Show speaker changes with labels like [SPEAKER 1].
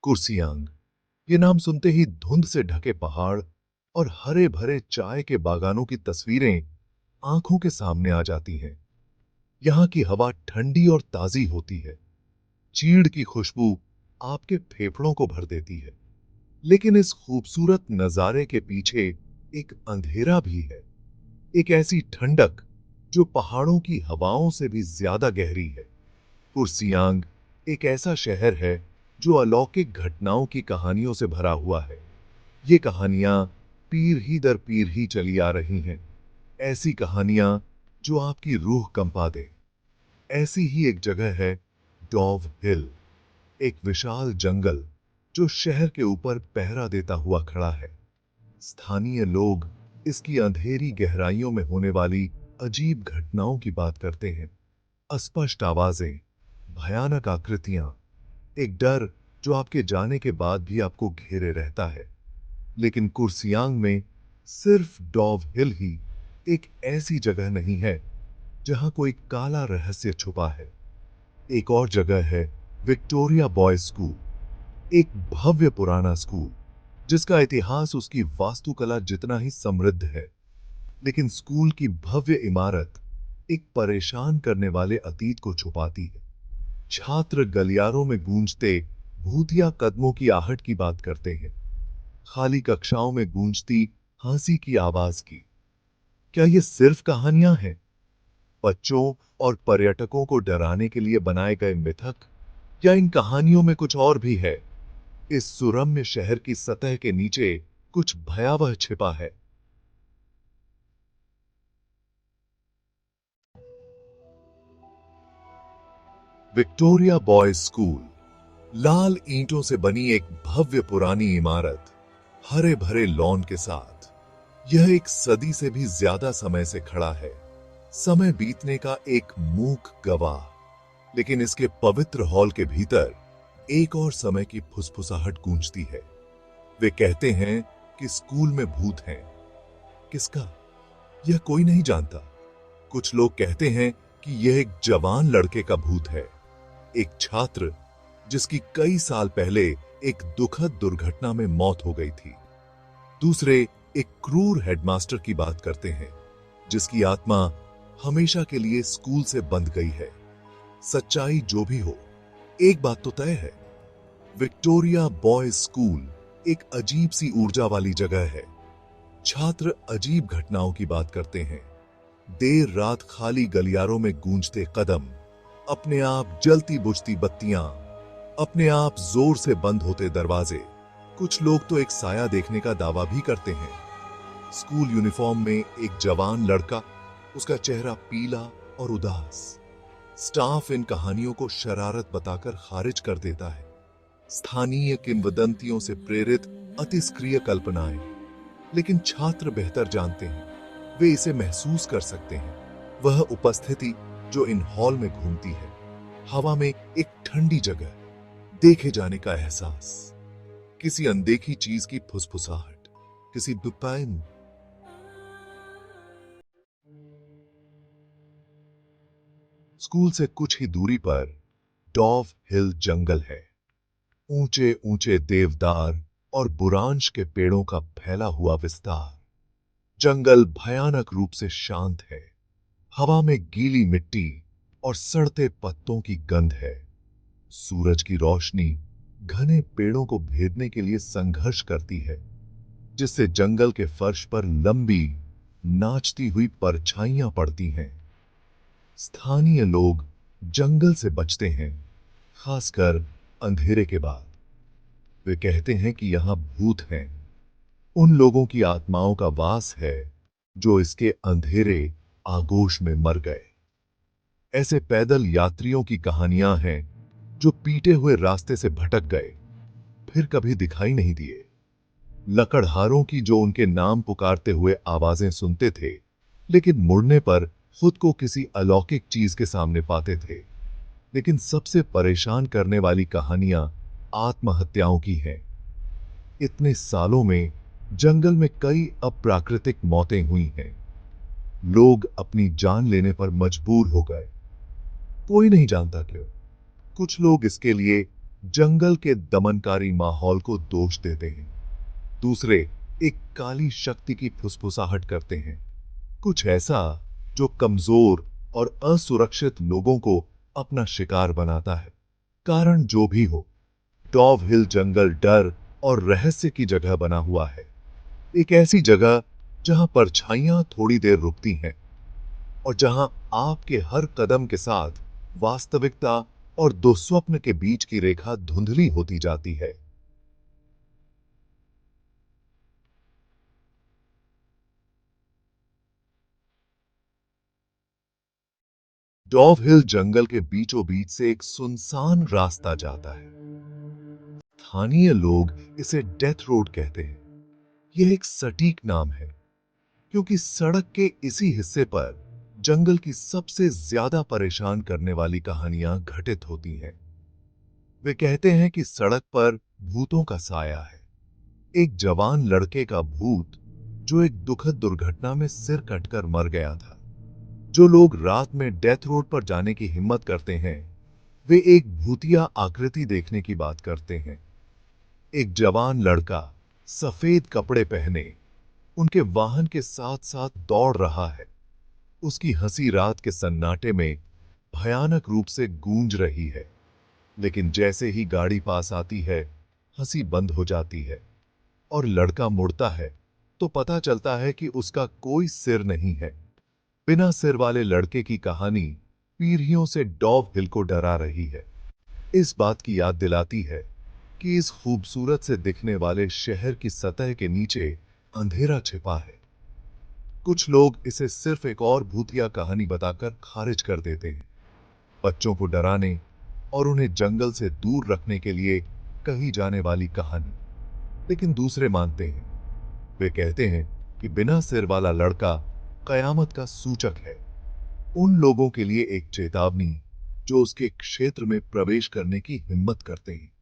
[SPEAKER 1] कुर्सियांग, ये नाम सुनते ही धुंध से ढके पहाड़ और हरे भरे चाय के बागानों की तस्वीरें आंखों के सामने आ जाती हैं। यहाँ की हवा ठंडी और ताजी होती है। चीड़ की खुशबू आपके फेफड़ों को भर देती है। लेकिन इस खूबसूरत नजारे के पीछे एक अंधेरा भी है, एक ऐसी ठंडक जो पहाड़ों की हवाओं से भी ज्यादा गहरी है। कुर्सियांग एक ऐसा शहर है जो अलौकिक घटनाओं की कहानियों से भरा हुआ है। ये कहानियां पीर ही दर पीर ही चली आ रही हैं। ऐसी कहानियां जो आपकी रूह कंपा दे। ऐसी ही एक जगह है डॉव हिल, एक विशाल जंगल जो शहर के ऊपर पहरा देता हुआ खड़ा है। स्थानीय लोग इसकी अंधेरी गहराइयों में होने वाली अजीब घटनाओं की बात करते हैं। अस्पष्ट आवाजें, भयानक आकृतियां, एक डर जो आपके जाने के बाद भी आपको घेरे रहता है। लेकिन कुर्सियांग में सिर्फ डॉव हिल ही एक ऐसी जगह नहीं है जहां कोई काला रहस्य छुपा है। एक और जगह है विक्टोरिया बॉयज स्कूल, एक भव्य पुराना स्कूल जिसका इतिहास उसकी वास्तुकला जितना ही समृद्ध है। लेकिन स्कूल की भव्य इमारत एक परेशान करने वाले अतीत को छुपाती है। छात्र गलियारों में गूंजते भूतिया कदमों की आहट की बात करते हैं, खाली कक्षाओं में गूंजती हंसी की आवाज की। क्या ये सिर्फ कहानियां हैं, बच्चों और पर्यटकों को डराने के लिए बनाए गए मिथक, या इन कहानियों में कुछ और भी है? इस सुरम्य शहर की सतह के नीचे कुछ भयावह छिपा है। विक्टोरिया बॉयज स्कूल, लाल ईंटों से बनी एक भव्य पुरानी इमारत, हरे भरे लॉन के साथ। यह एक सदी से भी ज्यादा समय से खड़ा है, समय बीतने का एक मूक गवाह। लेकिन इसके पवित्र हॉल के भीतर एक और समय की फुसफुसाहट गूंजती है। वे कहते हैं कि स्कूल में भूत हैं। किसका, यह कोई नहीं जानता। कुछ लोग कहते हैं कि यह एक जवान लड़के का भूत है, एक छात्र जिसकी कई साल पहले एक दुखद दुर्घटना में मौत हो गई थी। दूसरे एक क्रूर हेडमास्टर की बात करते हैं जिसकी आत्मा हमेशा के लिए स्कूल से बंध गई है। सच्चाई जो भी हो, एक बात तो तय है, विक्टोरिया बॉयज स्कूल एक अजीब सी ऊर्जा वाली जगह है। छात्र अजीब घटनाओं की बात करते हैं, देर रात खाली गलियारों में गूंजते कदम, अपने आप जलती बुझती बत्तियां, अपने आप जोर से बंद होते दरवाजे। कुछ लोग तो एक साया देखने का दावा भी करते हैं। स्कूल यूनिफॉर्म में एक जवान लड़का, उसका चेहरा पीला और उदास। स्टाफ इन कहानियों को शरारत बताकर खारिज कर देता है। स्थानीय किंवदंतियों से प्रेरित अतिस्क्रिय कल्पनाएं। लेकिन छात्र बेहतर जानते हैं, वे इसे महसूस कर सकते हैं। वह उपस्थिति जो इन हॉल में घूमती है, हवा में एक ठंडी जगह, देखे जाने का एहसास, किसी अनदेखी चीज की फुसफुसाहट, किसी दुपाइन। स्कूल से कुछ ही दूरी पर डॉव हिल जंगल है। ऊंचे ऊंचे देवदार और बुरांश के पेड़ों का फैला हुआ विस्तार। जंगल भयानक रूप से शांत है। हवा में गीली मिट्टी और सड़ते पत्तों की गंध है। सूरज की रोशनी घने पेड़ों को भेदने के लिए संघर्ष करती है, जिससे जंगल के फर्श पर लंबी नाचती हुई परछाइयां पड़ती हैं। स्थानीय लोग जंगल से बचते हैं, खासकर अंधेरे के बाद। वे कहते हैं कि यहां भूत हैं, उन लोगों की आत्माओं का वास है जो इसके अंधेरे आगोश में मर गए। ऐसे पैदल यात्रियों की कहानियां हैं जो पीटे हुए रास्ते से भटक गए, फिर कभी दिखाई नहीं दिए। लकड़हारों की जो उनके नाम पुकारते हुए आवाजें सुनते थे, लेकिन मुड़ने पर खुद को किसी अलौकिक चीज के सामने पाते थे। लेकिन सबसे परेशान करने वाली कहानियां आत्महत्याओं की हैं। इतने सालों में जंगल में कई अप्राकृतिक मौतें हुई हैं। लोग अपनी जान लेने पर मजबूर हो गए। कोई नहीं जानता क्यों। कुछ लोग इसके लिए जंगल के दमनकारी माहौल को दोष देते हैं। दूसरे एक काली शक्ति की फुसफुसाहट करते हैं, कुछ ऐसा जो कमजोर और असुरक्षित लोगों को अपना शिकार बनाता है। कारण जो भी हो, डॉव हिल जंगल डर और रहस्य की जगह बना हुआ है। एक ऐसी जगह जहां परछाइयां थोड़ी देर रुकती हैं और जहां आपके हर कदम के साथ वास्तविकता और दुस्वप्न के बीच की रेखा धुंधली होती जाती है। डॉव हिल जंगल के बीचों बीच से एक सुनसान रास्ता जाता है। स्थानीय लोग इसे डेथ रोड कहते हैं। यह एक सटीक नाम है क्योंकि सड़क के इसी हिस्से पर जंगल की सबसे ज्यादा परेशान करने वाली कहानियां घटित होती हैं। वे कहते हैं कि सड़क पर भूतों का साया है। एक जवान लड़के का भूत जो एक दुखद दुर्घटना में सिर कटकर मर गया था। जो लोग रात में डेथ रोड पर जाने की हिम्मत करते हैं, वे एक भूतिया आकृति देखने की बात करते हैं। एक जवान लड़का सफेद कपड़े पहने उनके वाहन के साथ साथ दौड़ रहा है। उसकी हंसी रात के सन्नाटे में भयानक रूप से गूंज रही है, लेकिन जैसे ही गाड़ी पास आती है, हंसी बंद हो जाती है और लड़का मुड़ता है तो पता चलता है कि उसका कोई सिर नहीं है। बिना सिर वाले लड़के की कहानी पीढ़ियों से डॉव हिल को डरा रही है। इस बात की याद दिलाती है कि इस खूबसूरत से दिखने वाले शहर की सतह के नीचे अंधेरा छिपा है। कुछ लोग इसे सिर्फ एक और भूतिया कहानी बताकर खारिज कर देते हैं, बच्चों को डराने और उन्हें जंगल से दूर रखने के लिए कही जाने वाली कहानी। लेकिन दूसरे मानते हैं। वे कहते हैं कि बिना सिर वाला लड़का कयामत का सूचक है, उन लोगों के लिए एक चेतावनी जो उसके क्षेत्र में प्रवेश करने की हिम्मत करते हैं।